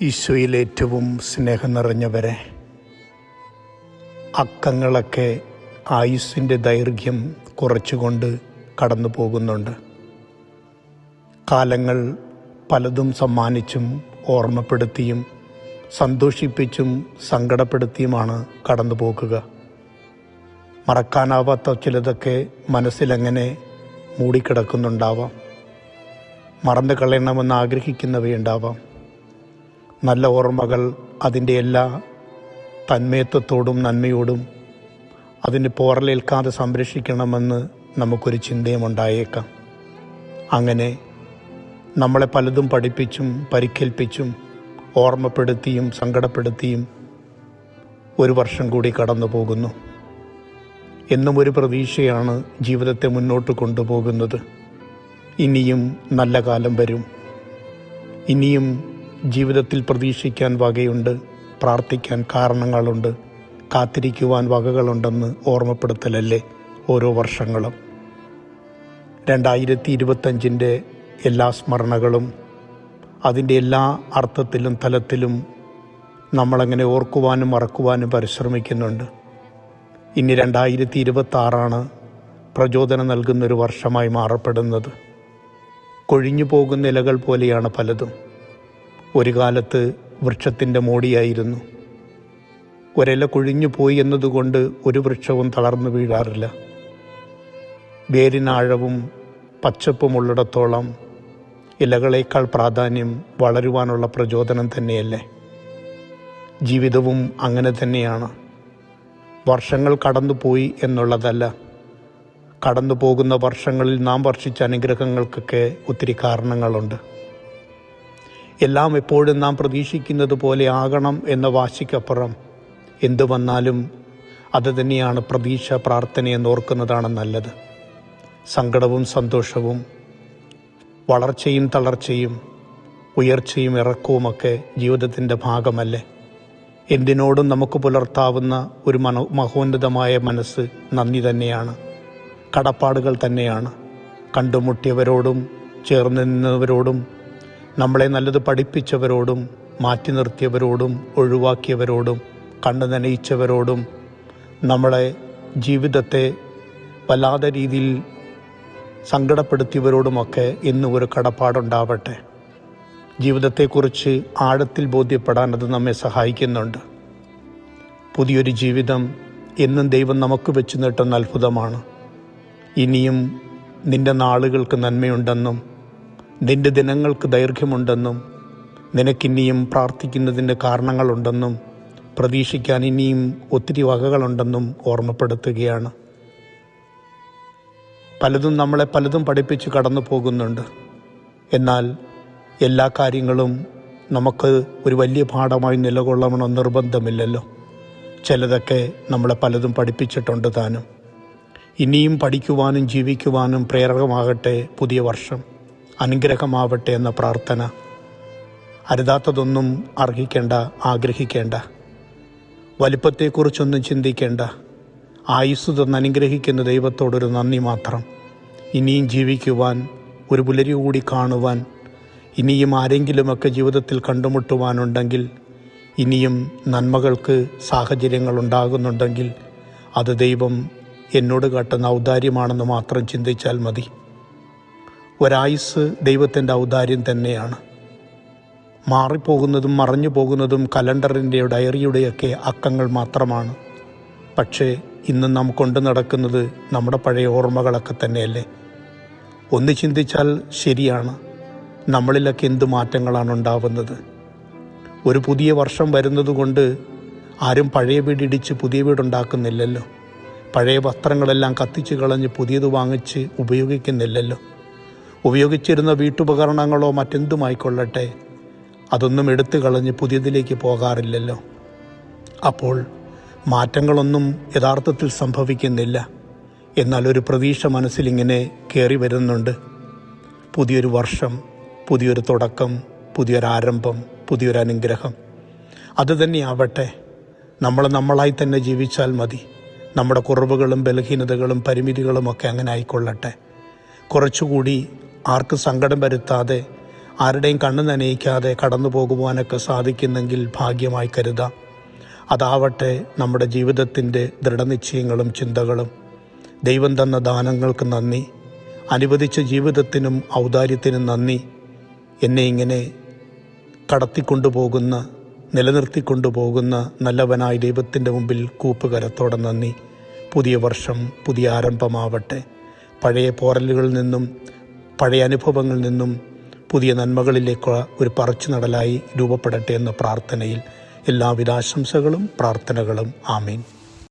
ഈശോയിൽ ഏറ്റവും സ്നേഹം നിറഞ്ഞവരെ, അക്കങ്ങളൊക്കെ ആയുസ്സിൻ്റെ ദൈർഘ്യം കുറച്ചുകൊണ്ട് കടന്നു പോകുന്നുണ്ട്. കാലങ്ങൾ പലതും സമ്മാനിച്ചും ഓർമ്മപ്പെടുത്തിയും സന്തോഷിപ്പിച്ചും സങ്കടപ്പെടുത്തിയുമാണ് കടന്നു പോകുക. മറക്കാനാവാത്ത ചിലതൊക്കെ മനസ്സിലങ്ങനെ മൂടിക്കിടക്കുന്നുണ്ടാവാം. മറന്നു കളയണമെന്ന് ആഗ്രഹിക്കുന്നവയുണ്ടാവാം. നല്ല ഓർമ്മകൾ അതിൻ്റെ എല്ലാ തന്മയത്വത്തോടും നന്മയോടും അതിന് പോറലേൽക്കാതെ സംരക്ഷിക്കണമെന്ന് നമുക്കൊരു ചിന്തയും ഉണ്ടായേക്കാം. അങ്ങനെ നമ്മളെ പലതും പഠിപ്പിച്ചും പരിക്കേൽപ്പിച്ചും ഓർമ്മപ്പെടുത്തിയും സങ്കടപ്പെടുത്തിയും ഒരു വർഷം കൂടി കടന്നു പോകുന്നു. എന്നും ഒരു പ്രതീക്ഷയാണ് ജീവിതത്തെ മുന്നോട്ട് കൊണ്ടുപോകുന്നത്. ഇനിയും നല്ല കാലം വരും. ഇനിയും ജീവിതത്തിൽ പ്രതീക്ഷിക്കാൻ വകയുണ്ട്, പ്രാർത്ഥിക്കാൻ കാരണങ്ങളുണ്ട്, കാത്തിരിക്കുവാൻ വകകളുണ്ടെന്ന് ഓർമ്മപ്പെടുത്തലല്ലേ ഓരോ വർഷങ്ങളും. 2025 എല്ലാ സ്മരണകളും അതിൻ്റെ എല്ലാ അർത്ഥത്തിലും തലത്തിലും നമ്മളങ്ങനെ ഓർക്കുവാനും മറക്കുവാനും പരിശ്രമിക്കുന്നുണ്ട്. ഇനി 2026 പ്രചോദനം നൽകുന്നൊരു വർഷമായി മാറപ്പെടുന്നത്. കൊഴിഞ്ഞു പോകുന്ന ഇലകൾ പോലെയാണ് പലതും. ഒരു കാലത്ത് വൃക്ഷത്തിൻ്റെ മോടിയായിരുന്നു. ഒരില കൊഴിഞ്ഞു പോയി എന്നതുകൊണ്ട് ഒരു വൃക്ഷവും തളർന്നു വീഴാറില്ല. വേരിനാഴവും പച്ചപ്പുമുള്ളിടത്തോളം ഇലകളേക്കാൾ പ്രാധാന്യം വളരുവാനുള്ള പ്രചോദനം തന്നെയല്ലേ. ജീവിതവും അങ്ങനെ തന്നെയാണ്. വർഷങ്ങൾ കടന്നുപോയി എന്നുള്ളതല്ല, കടന്നു പോകുന്ന വർഷങ്ങളിൽ നാം വർഷിച്ച അനുഗ്രഹങ്ങൾക്കൊക്കെ ഒത്തിരി കാരണങ്ങളുണ്ട്. എല്ലാം എപ്പോഴും നാം പ്രതീക്ഷിക്കുന്നത് പോലെ ആകണം എന്ന വാശിക്കപ്പുറം എന്തു വന്നാലും അത് തന്നെയാണ് പ്രതീക്ഷ, പ്രാർത്ഥനയെന്ന് ഓർക്കുന്നതാണ് നല്ലത്. സങ്കടവും സന്തോഷവും, വളർച്ചയും തളർച്ചയും, ഉയർച്ചയും ഇറക്കവുമൊക്കെ ജീവിതത്തിൻ്റെ ഭാഗമല്ലേ. എന്തിനോടും നമുക്ക് പുലർത്താവുന്ന ഒരു മഹോന്നതമായ മനസ്സ് നന്ദി തന്നെയാണ്, കടപ്പാടുകൾ തന്നെയാണ്. കണ്ടുമുട്ടിയവരോടും ചേർന്ന് നിന്നവരോടും നമ്മളെ നല്ലത് പഠിപ്പിച്ചവരോടും മാറ്റി നിർത്തിയവരോടും ഒഴിവാക്കിയവരോടും കണ്ണു നനയിച്ചവരോടും നമ്മളെ ജീവിതത്തെ വല്ലാതെ രീതിയിൽ സങ്കടപ്പെടുത്തിയവരോടുമൊക്കെ ഇന്നും ഒരു കടപ്പാടുണ്ടാവട്ടെ. ജീവിതത്തെക്കുറിച്ച് ആഴത്തിൽ ബോധ്യപ്പെടാൻ അത് നമ്മെ സഹായിക്കുന്നുണ്ട്. പുതിയൊരു ജീവിതം എന്നും ദൈവം നമുക്ക് വെച്ച് നീട്ടുന്ന അത്ഭുതമാണ്. ഇനിയും നിൻ്റെ നാളുകൾക്ക് നന്മയുണ്ടെന്നും നിൻ്റെ ദിനങ്ങൾക്ക് ദൈർഘ്യമുണ്ടെന്നും നിനക്കിനിയും പ്രാർത്ഥിക്കുന്നതിൻ്റെ കാരണങ്ങളുണ്ടെന്നും പ്രതീക്ഷിക്കാൻ ഇനിയും ഒത്തിരി വകകളുണ്ടെന്നും ഓർമ്മപ്പെടുത്തുകയാണ്. പലതും നമ്മളെ പലതും പഠിപ്പിച്ച് കടന്നു പോകുന്നുണ്ട്. എന്നാൽ എല്ലാ കാര്യങ്ങളും നമുക്ക് ഒരു വലിയ പാഠമായി നിലകൊള്ളണമെന്ന് നിർബന്ധമില്ലല്ലോ. ചിലതൊക്കെ നമ്മളെ പലതും പഠിപ്പിച്ചിട്ടുണ്ട് താനും. ഇനിയും പഠിക്കുവാനും ജീവിക്കുവാനും പ്രേരകമാകട്ടെ പുതിയ വർഷം, അനുഗ്രഹമാവട്ടെ എന്ന പ്രാർത്ഥന. അരുതാത്തതൊന്നും അർഹിക്കേണ്ട, ആഗ്രഹിക്കേണ്ട, വലിപ്പത്തെക്കുറിച്ചൊന്നും ചിന്തിക്കേണ്ട. ആയുസ്സ് തന്ന് അനുഗ്രഹിക്കുന്ന ദൈവത്തോടൊരു നന്ദി മാത്രം. ഇനിയും ജീവിക്കുവാൻ, ഒരു പുലരി കൂടി കാണുവാൻ, ഇനിയും ആരെങ്കിലുമൊക്കെ ജീവിതത്തിൽ കണ്ടുമുട്ടുവാനുണ്ടെങ്കിൽ, ഇനിയും നന്മകൾക്ക് സാഹചര്യങ്ങൾ ഉണ്ടാകുന്നുണ്ടെങ്കിൽ അത് ദൈവം എന്നോട് കാട്ടുന്ന ഔദാര്യമാണെന്ന് മാത്രം ചിന്തിച്ചാൽ മതി. ഒരായുസ് ദൈവത്തിൻ്റെ ഔദാര്യം തന്നെയാണ്. മാറിപ്പോകുന്നതും മറഞ്ഞു പോകുന്നതും കലണ്ടറിൻ്റെയോ ഡയറിയുടെയൊക്കെ അക്കങ്ങൾ മാത്രമാണ്. പക്ഷേ ഇന്നും നാം കൊണ്ടു നടക്കുന്നത് നമ്മുടെ പഴയ ഓർമ്മകളൊക്കെ തന്നെയല്ലേ. ഒന്ന് ചിന്തിച്ചാൽ ശരിയാണ്, നമ്മളിലൊക്കെ എന്ത് മാറ്റങ്ങളാണ് ഉണ്ടാവുന്നത്. ഒരു പുതിയ വർഷം വരുന്നത് കൊണ്ട് ആരും പഴയ വീടിടിച്ച് പുതിയ വീടുണ്ടാക്കുന്നില്ലല്ലോ. പഴയ വസ്ത്രങ്ങളെല്ലാം കത്തിച്ച് കളഞ്ഞ് പുതിയത് വാങ്ങിച്ച് ഉപയോഗിക്കുന്നില്ലല്ലോ. ഉപയോഗിച്ചിരുന്ന വീട്ടുപകരണങ്ങളോ മറ്റെന്തുമായിക്കൊള്ളട്ടെ, അതൊന്നും എടുത്തു കളഞ്ഞ് പുതിയതിലേക്ക് പോകാറില്ലല്ലോ. അപ്പോൾ മാറ്റങ്ങളൊന്നും യഥാർത്ഥത്തിൽ സംഭവിക്കുന്നില്ല. എന്നാൽ ഒരു പ്രതീക്ഷ മനസ്സിലിങ്ങനെ കയറി വരുന്നുണ്ട്. പുതിയൊരു വർഷം, പുതിയൊരു തുടക്കം, പുതിയൊരാരംഭം, പുതിയൊരനുഗ്രഹം. അതുതന്നെയാവട്ടെ. നമ്മൾ നമ്മളായി തന്നെ ജീവിച്ചാൽ മതി. നമ്മുടെ കുറവുകളും ബലഹീനതകളും പരിമിതികളുമൊക്കെ അങ്ങനെ ആയിക്കൊള്ളട്ടെ. കുറച്ചുകൂടി ആർക്ക് സങ്കടം വരുത്താതെ ആരുടെയും കണ്ണ് നനയിക്കാതെ കടന്നു പോകുവാനൊക്കെ സാധിക്കുന്നെങ്കിൽ ഭാഗ്യമായി കരുതാം. അതാവട്ടെ നമ്മുടെ ജീവിതത്തിൻ്റെ ദൃഢനിശ്ചയങ്ങളും ചിന്തകളും. ദൈവം തന്ന ദാനങ്ങൾക്ക് നന്ദി, അനുവദിച്ച ജീവിതത്തിനും ഔദാര്യത്തിനും നന്ദി. എന്നെ ഇങ്ങനെ കടത്തിക്കൊണ്ടുപോകുന്ന, നിലനിർത്തിക്കൊണ്ടുപോകുന്ന നല്ലവനായ ദൈവത്തിൻ്റെ മുമ്പിൽ കൂപ്പുകരത്തോടെ നന്ദി. പുതിയ വർഷം പുതിയ ആരംഭമാവട്ടെ. പഴയ പോറലുകളിൽ നിന്നും പഴയ അനുഭവങ്ങളിൽ നിന്നും പുതിയ നന്മകളിലേക്ക് ഒരു പറിച്ചു നടലായി രൂപപ്പെടട്ടെ എന്ന പ്രാർത്ഥനയിൽ എല്ലാവിധ ആശംസകളും പ്രാർത്ഥനകളും. ആമീൻ.